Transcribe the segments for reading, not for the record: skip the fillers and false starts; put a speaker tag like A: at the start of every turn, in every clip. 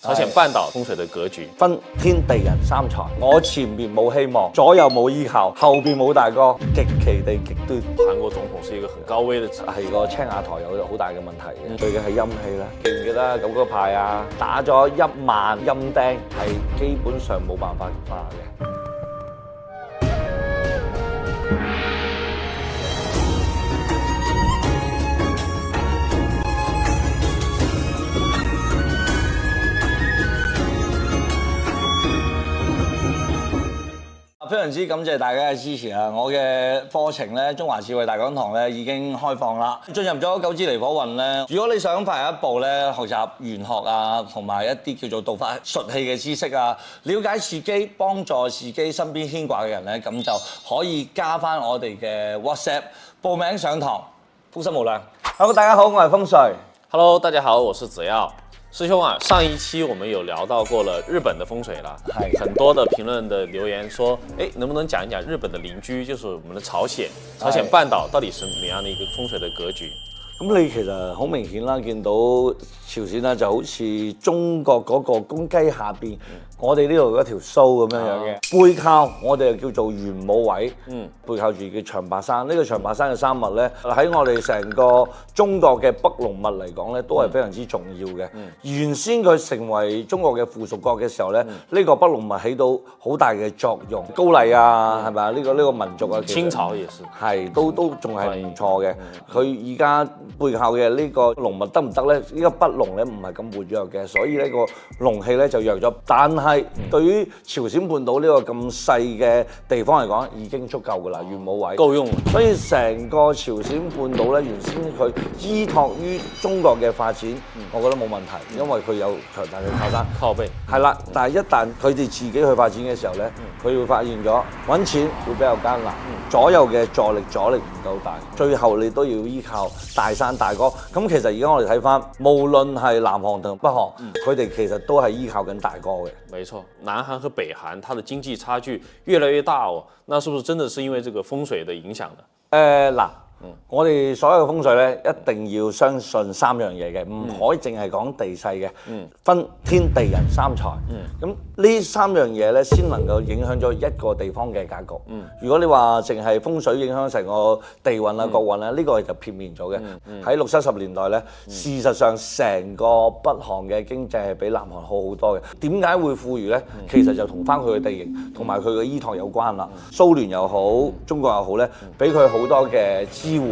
A: 朝鮮半島風水的格局，
B: 分天地人三才，我前面冇希望，左右冇依靠，後邊冇大哥，極其地極端。
A: 韓國總統是一個很高危的職，
B: 係個青瓦台有好大嘅問題嘅，佢嘅係陰氣啦。記唔記得九嗰派啊？打咗1萬陰釘，係基本上冇辦法化嘅。非常之感謝大家嘅支持啊！我嘅課程咧，中華智慧大講堂咧已經開放啦。進入咗九支離火運咧，如果你想快一步咧，學習玄學啊，同埋一啲叫做道法術器嘅知識啊，了解自己，幫助自己身邊牽掛嘅人咧，咁就可以加翻我哋嘅 WhatsApp 報名上堂，福星無量。Hello， 大家好，我係風水。
A: Hello， 大家好，我是子耀。師兄啊，上一期我們有聊到過了日本的風水啦，很多的評論的留言說，能不能講一講日本的鄰居，就是我們的朝鮮半島到底是什麼樣的一個風水的格局？
B: 咁你其實好明顯啦，見到朝鮮啦就好似中國嗰個公雞下邊，我哋呢度嗰條鬚咁樣樣嘅，背靠我哋就叫做玄武位，背靠住叫長白山。呢個長白山嘅山脈咧，喺我哋成個中國嘅北龍脈嚟講咧，都係非常之重要嘅。原先佢成為中國嘅附屬國嘅時候咧，呢個北龍脈起到好大嘅作用。高麗啊，係咪啊？呢個民族啊，
A: 清朝也是
B: 係都仲係唔錯嘅。佢而家背靠嘅呢個龍脈得唔得咧？呢個北龍咧唔係咁活躍嘅，所以呢個龍氣咧就弱咗。但係對於朝鮮半島呢個咁細嘅地方嚟講，已經足夠㗎啦，玄武位
A: 夠用。
B: 所以成個朝鮮半島咧，原先佢依託於中國嘅發展，我覺得冇問題，因為佢有強大嘅靠山
A: 靠背。
B: 係啦，但係一旦佢哋自己去發展嘅時候咧，佢會發現咗揾錢會比較艱難，左右嘅阻力唔夠大，最後你都要依靠大山大哥。咁其實而家我哋睇翻，無論係南韓同北韓，佢哋其實都係依靠緊大哥嘅。
A: 沒錯，南韓和北韓，它的經濟差距越來越大哦。那是不是真的是因為這個風水的影響呢？
B: 我哋所有嘅風水咧，一定要相信3樣嘢嘅，唔可以淨係講地勢嘅，分天地人三才。咁呢3樣嘢咧，先能夠影響咗一個地方嘅格局。如果你話淨係風水影響成個地運啊、國運啊，呢個就片面咗嘅。喺60、70年代咧，事實上成個北韓嘅經濟係比南韓好好多嘅。點解會富裕咧？其實就同翻佢嘅地形同埋佢嘅依託有關啦。蘇聯又好，中國又好咧，俾佢好多嘅支援，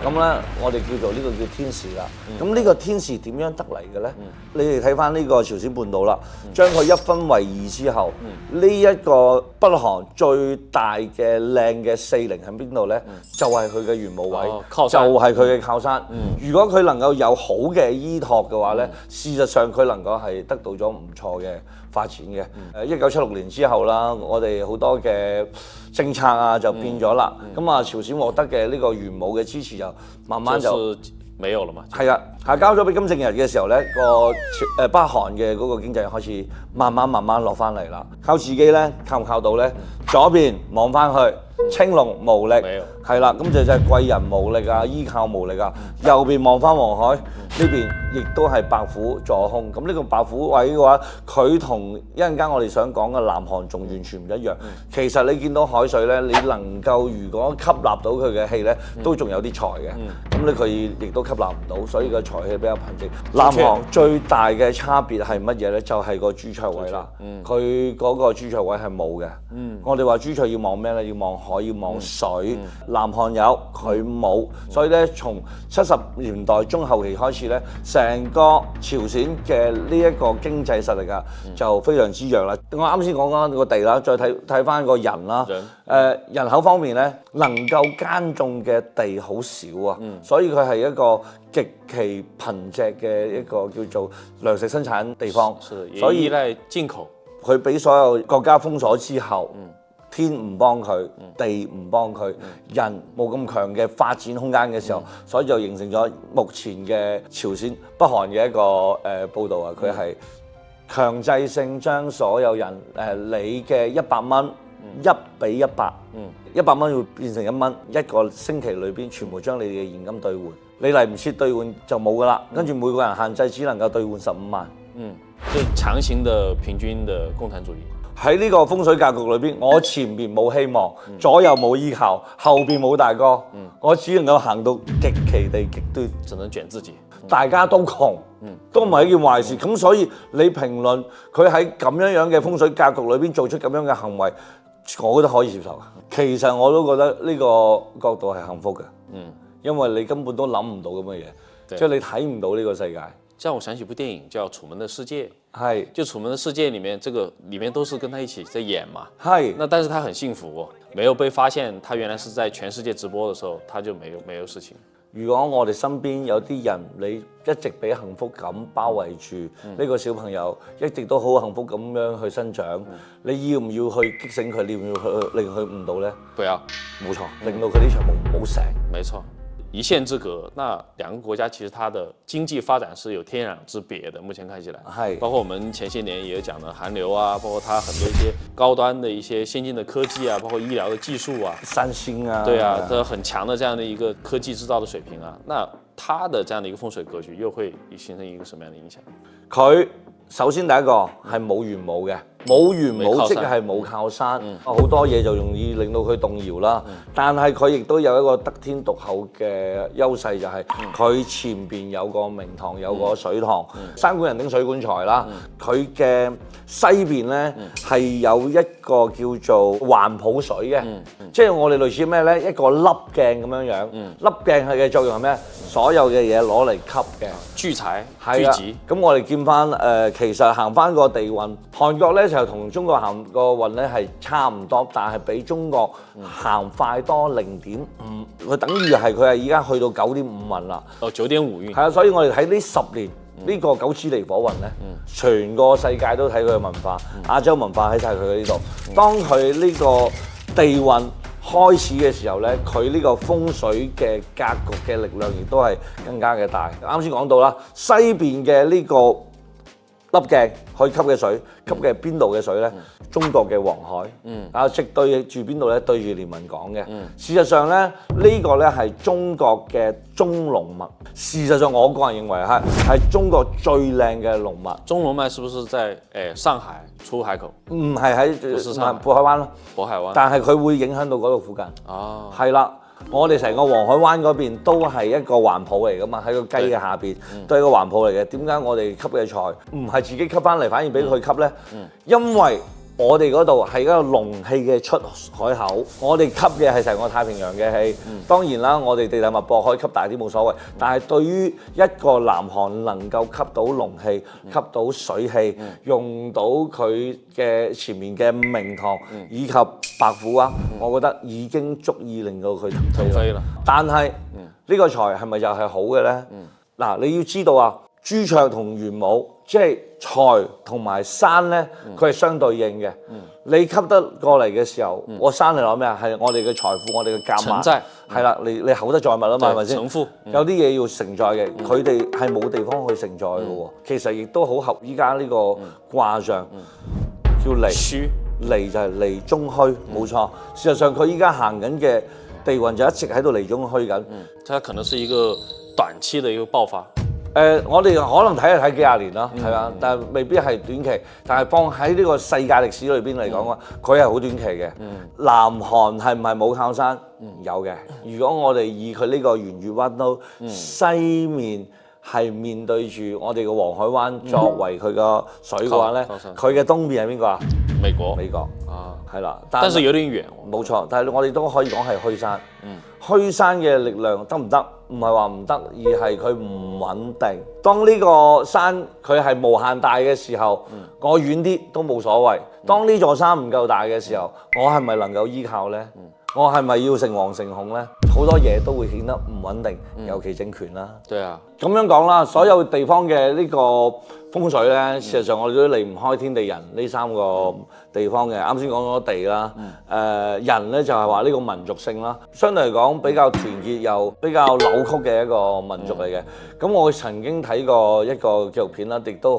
B: 咁咧我哋叫做呢個叫天時啦。咁呢個天時點樣得嚟嘅咧？你哋睇翻呢個朝鮮半島啦，將佢一分為二之後，呢一個北韓最大嘅靚嘅4陵喺邊度咧？就係佢嘅玄武位，就係佢嘅靠山。如果佢能夠有好嘅依託嘅話咧，事實上佢能夠係得到咗唔錯嘅發展嘅。1976年之後啦，我哋好多嘅政策啊就變咗啦。咁啊，朝鮮獲得嘅呢個玄武嘅支持就慢慢就
A: 沒有了嘛。
B: 係啊，交咗俾金正日嘅時候咧，北韓嘅嗰個經濟開始慢慢落翻嚟啦。靠自己咧，靠唔靠到咧？左邊望翻去，青龍無力，係啦，咁就係貴人無力啊，依靠無力啊。右邊望翻黃海，呢邊亦都係白虎坐空。咁呢個白虎位嘅話，佢同一陣間我哋想講嘅南韓仲完全唔一樣。其實你見到海水咧，你能夠如果吸納到佢嘅氣咧，都仲有啲財嘅。咁咧佢亦都吸納唔到，所以個財氣比較貧瘠。南韓最大嘅差別係乜嘢咧？就係個朱雀位啦。佢嗰個朱雀位係冇嘅。我哋話朱雀要望咩咧？要望海，要望水。南韓有，佢冇。所以咧，從70年代中後期開始咧，成個朝鮮嘅呢一個經濟實力啊，就非常之弱啦。我啱先講緊個地啦，再睇翻個人啦。人口方面咧，能夠耕種嘅地好少啊，所以佢係一個極其貧瘠嘅一個叫做糧食生產地方。
A: 所以咧，進口
B: 佢俾所有國家封鎖之後，天唔幫佢，地唔幫佢，人冇咁強嘅發展空間嘅時候，所以就形成咗目前嘅朝鮮北韓嘅一個報導啊，佢係強制性將所有人你嘅100蚊1比100，100蚊會變成1蚊，一個星期裏邊全部將你嘅現金兌換，你嚟唔切兌換就冇噶啦，跟住每個人限制只能夠兌換15萬。
A: 就強行的平均的共產主義。
B: 喺呢個風水格局裏邊，我前面冇希望，左右冇依靠，後邊冇大哥，我只能夠行到極其地極端，
A: 只能捲自己。
B: 大家都窮，都唔係一件壞事。咁所以你評論佢喺咁樣嘅風水格局裏邊做出咁樣嘅行為，我覺得可以接受。其實我都覺得呢個角度係幸福嘅，因為你根本都諗唔到咁嘅嘢，即係你睇唔到呢個世界。
A: 這讓我想起一部電影叫《楚門的世界》，
B: 就
A: 《楚門的世界》裡面，裡面都是跟他一起在演嘛，那但是他很幸福，沒有被發現，他原來是在全世界直播的時候，他就沒有事情。
B: 如果我哋身邊有啲人，你一直俾幸福感包圍住呢個小朋友，一直都好幸福咁樣去生長，你要唔要去激醒佢？你要唔要去令佢悟到呢？
A: 不要，
B: 冇錯，令到佢呢場夢冇醒。
A: 沒錯。一線之隔，那兩個國家其實它的經濟發展是有天壤之別的。目前看起來，包括我們前些年也有講的韓流啊，包括它很多一些高端的一些先進的科技啊，包括醫療的技術啊，
B: 三星啊，
A: 對啊，它很強的這樣的一個科技製造的水平啊，那它的這樣的一個風水格局又會形成一個什麼樣的影響？
B: 佢首先第一個係冇玄武嘅，冇玄武即係冇靠山，好多嘢就容易令到佢動搖啦。但係佢亦都有一個得天獨厚嘅優勢，就係佢前邊有個明堂，有個水塘，山管人丁水管財啦。佢嘅西邊咧係有一個叫做環抱水嘅，即係我哋類似咩咧？一個凹鏡咁樣樣，凹鏡係嘅作用係咩？所有嘅嘢攞嚟吸嘅
A: 聚財聚集。
B: 咁我哋見翻其實行翻個地運，韓國咧就同中國行個運咧係差唔多，但係比中國行快多0.5，佢等於係佢係依家去到9.5運啦。
A: 9.5運。
B: 係啊，所以我哋睇呢10年呢個九子離火運咧，全個世界都睇佢嘅文化，亞洲文化喺晒佢呢度。當佢呢個地運開始嘅時候咧，佢呢個風水嘅格局嘅力量亦都係更加嘅大。啱先講到啦，西邊嘅呢個凹鏡可以吸嘅水，吸嘅邊度嘅水咧？中國嘅黃海，直對住邊度咧？對住連雲港嘅。事實上咧，呢個咧係中國嘅中龍脈。事實上，我個人認為係中國最靚嘅龍脈。
A: 中龍脈是不是在上海出海口？
B: 唔係喺渤海灣咯。渤海灣。但係佢會影響到嗰度附近。哦。係啦。我哋成個黃海灣嗰邊都係一個環抱嚟噶嘛，喺個雞嘅下邊都係一個環抱嚟嘅。點解我哋吸嘅財唔係自己吸翻嚟，反而俾佢吸呢？因為我哋嗰度係一個龍氣嘅出海口，我哋吸嘅係成個太平洋嘅氣。當然啦，我哋地大物博可以吸大啲冇所謂，但係對於一個南韓能夠吸到龍氣、吸到水氣，用到佢嘅前面嘅明堂以及白虎啊，我覺得已經足以令到佢騰飛啦。但係呢個財係咪又係好嘅呢？嗱，你要知道啊，朱雀同玄武，即係財同埋山咧，佢係相對應嘅。你吸得過嚟嘅時候，我山嚟攞咩啊？係我哋嘅財富，我哋嘅價碼。係啦，你厚得載物啊嘛，係咪先？有啲嘢要承載嘅，佢哋係冇地方去承載嘅喎。其實亦都好合依家呢個卦象，叫離。離就係離中虛，冇錯。事實上，佢依家行緊嘅地運就一直喺度離中虛緊。
A: 它可能是一個短期嘅一個爆發。
B: 我哋可能睇幾廿年啦，係嘛？但係未必係短期。但係放喺呢個世界歷史裏邊嚟講啊，佢係好短期嘅。南韓係唔係冇靠山？有嘅。如果我哋以佢呢個圓月彎刀西面係面對住我哋嘅黃海灣作為佢個水嘅話咧，佢嘅東邊係邊個啊？美國啊，係啦。
A: 但是有點遠。冇
B: 錯，但係我哋都可以講係虛山。虛山嘅力量得唔得？唔係話唔得，而係佢唔穩定。當呢個山佢係無限大嘅時候，我遠啲都冇所謂。當呢座山唔夠大嘅時候，我係咪能夠依靠呢？我係咪要誠惶誠恐呢？好多嘢都會顯得唔穩定，尤其政權啦。
A: 對啊，
B: 咁樣講啦，所有地方嘅呢個風水呢，事實上我哋都離唔開天地人呢3個地方嘅。啱先講咗地啦，人呢就係話呢個民族性啦，相對嚟講比較團結又比較扭曲嘅一個民族嚟嘅。咁我曾經睇過一個紀錄片啦，亦都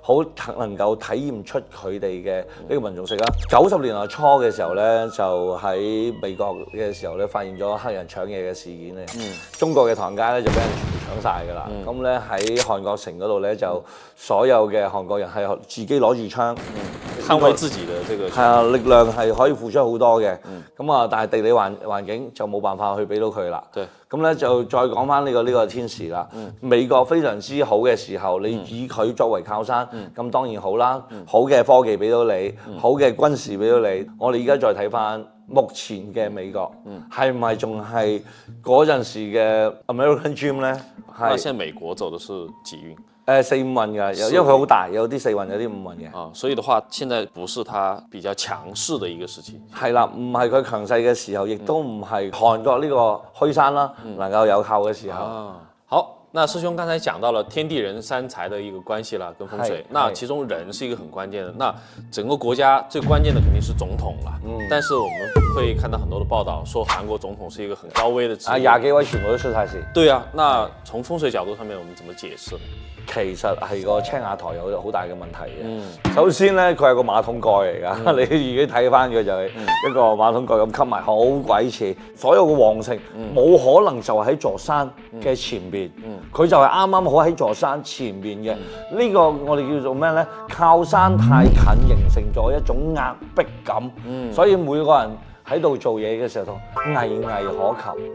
B: 好能夠體驗出佢哋嘅呢個民族性啦。90年代初嘅時候呢，就喺美國嘅時候呢，發現咗黑人搶嘢嘅事件咧。中國嘅唐人街呢，就俾人搶晒㗎啦。咁咧喺韓國城嗰度咧，就所有嘅韓國人係自己攞住槍，
A: 捍衛自己嘅這個
B: 係啊，力量係可以付出好多嘅。咁啊，但係地理環境就冇辦法去俾到佢啦。
A: 對。
B: 咁咧就再講翻呢個天時啦。美國非常之好嘅時候，你以佢作為靠山，咁當然好啦。好嘅科技俾到你，好嘅軍事俾到你。我哋而家再睇翻目前嘅美國，係唔係仲係嗰陣時嘅 American Dream 咧？
A: 那現在美國走的是幾運？4、
B: 5運㗎，因為佢好大，有啲4運，有啲5運嘅。
A: 啊，所以的話，現在不是它比較強勢的一個時期。
B: 係啦，唔係佢強勢嘅時候，亦都唔係韓國呢個虛山啦，能夠有效嘅時候。
A: 好。那師兄剛才講到了天地人三才的一個關係啦，跟風水。那其中人是一個很關鍵的。那整個國家最關鍵的肯定是總統啦。但是我們會看到很多的報道，說韓國總統是一個很高危的職業。
B: 20幾位全部都出晒事。
A: 對啊，那從風水角度上面，我們怎麼解釋？
B: 其實係個青瓦台有好大嘅問題嘅。首先咧，佢係個馬桶蓋嚟㗎。你已經睇翻佢就係一個馬桶蓋咁吸埋，好鬼似。所有嘅皇城冇可能就喺座山嘅前邊，佢就係啱啱好喺座山前邊嘅。呢個我哋叫做咩咧？靠山太近，形成咗一種壓迫感。所以每個人喺度做嘢嘅時候都危危可及。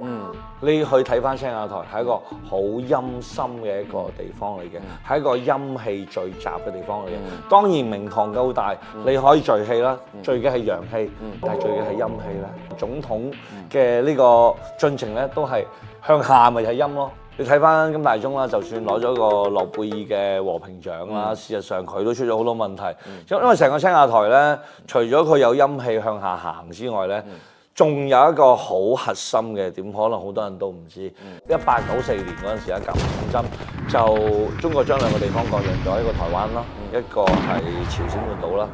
B: 你去睇翻青瓦台係一個好陰森嘅一個地方嚟嘅，係一個陰氣聚集嘅地方嚟嘅。當然明堂夠大，你可以聚氣啦，聚嘅係陽氣，但係聚嘅係陰氣咧。總統嘅呢個進程咧都係向下，咪係陰咯。你睇翻金大中啦，就算攞咗個諾貝爾嘅和平獎啦，事實上佢都出咗好多問題。因為成個青瓦台咧，除咗佢有陰氣向下行之外咧，仲有一個好核心嘅點，可能好多人都唔知。1894年嗰陣時啊，甲午戰爭就中國將兩個地方割讓咗，一個台灣啦，一個係朝鮮半島啦。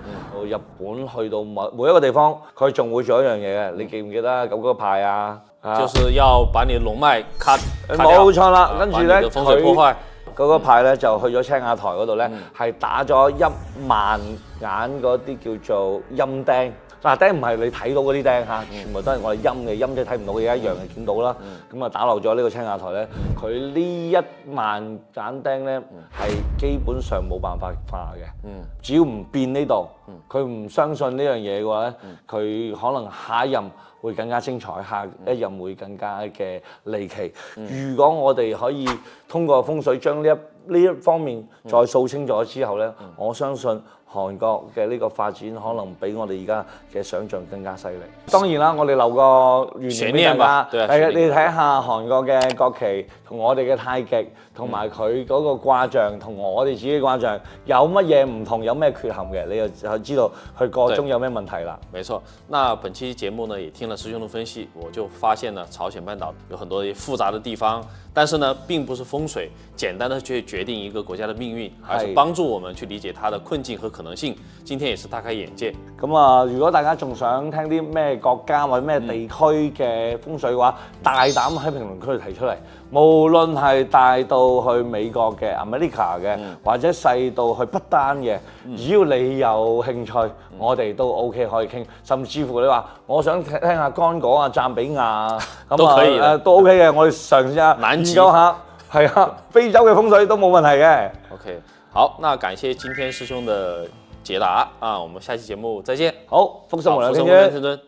B: 日本去到每一個地方，佢仲會做一樣嘢嘅，你記唔記得九個派啊？
A: 就是要把你龍脈卡
B: 冇錯啦，跟住咧
A: 風水破壞
B: 嗰個派咧就去咗青瓦台嗰度咧，係打咗1萬眼嗰啲叫做陰釘。嗱，釘唔係你睇到嗰啲釘嚇，全部都係我哋陰嘅，陰即係睇唔到嘅一樣係見到啦。咁啊打漏咗呢個青瓦台咧，佢呢1萬盞釘咧係基本上冇辦法化嘅。只要唔變呢度，佢唔相信呢樣嘢嘅話咧，佢可能下一任會更加精彩，下一任會更加嘅離奇。如果我哋可以通過風水將呢一方面再掃清咗之後咧，我相信韓國嘅呢個發展可能比我哋而家嘅想像更加犀利。當然啦，我哋留個懸念俾大家。係啊，你睇下韓國嘅國旗同我哋嘅太極，同埋佢嗰個卦象同我哋自己嘅卦象有乜嘢唔同，有咩缺陷嘅，你就知道佢個中有咩問題啦。
A: 沒錯，那本期節目呢，也聽了師兄的分析，我就發現呢，朝鮮半島有很多複雜的地方，但是呢，並不是風水簡單的去決定一個國家的命運，而是幫助我們去理解它的困境和可能性。今天也是大開眼界。
B: 咁啊，如果大家仲想聽啲咩國家或者咩地區嘅風水嘅話，大膽喺評論區度提出嚟。無論係大到去美國嘅 America 嘅，或者細到去不丹嘅，只要你有興趣，我哋都 OK 可以傾。甚至乎你話我想聽下剛果啊、贊比亞咁
A: 都可以
B: 都 OK 嘅。我哋嘗試下研究下，係啊，非洲嘅風水都冇問題嘅。
A: OK，好，那感謝今天師兄的解答啊，我們下期節目再見。
B: 好，福壽無量天尊。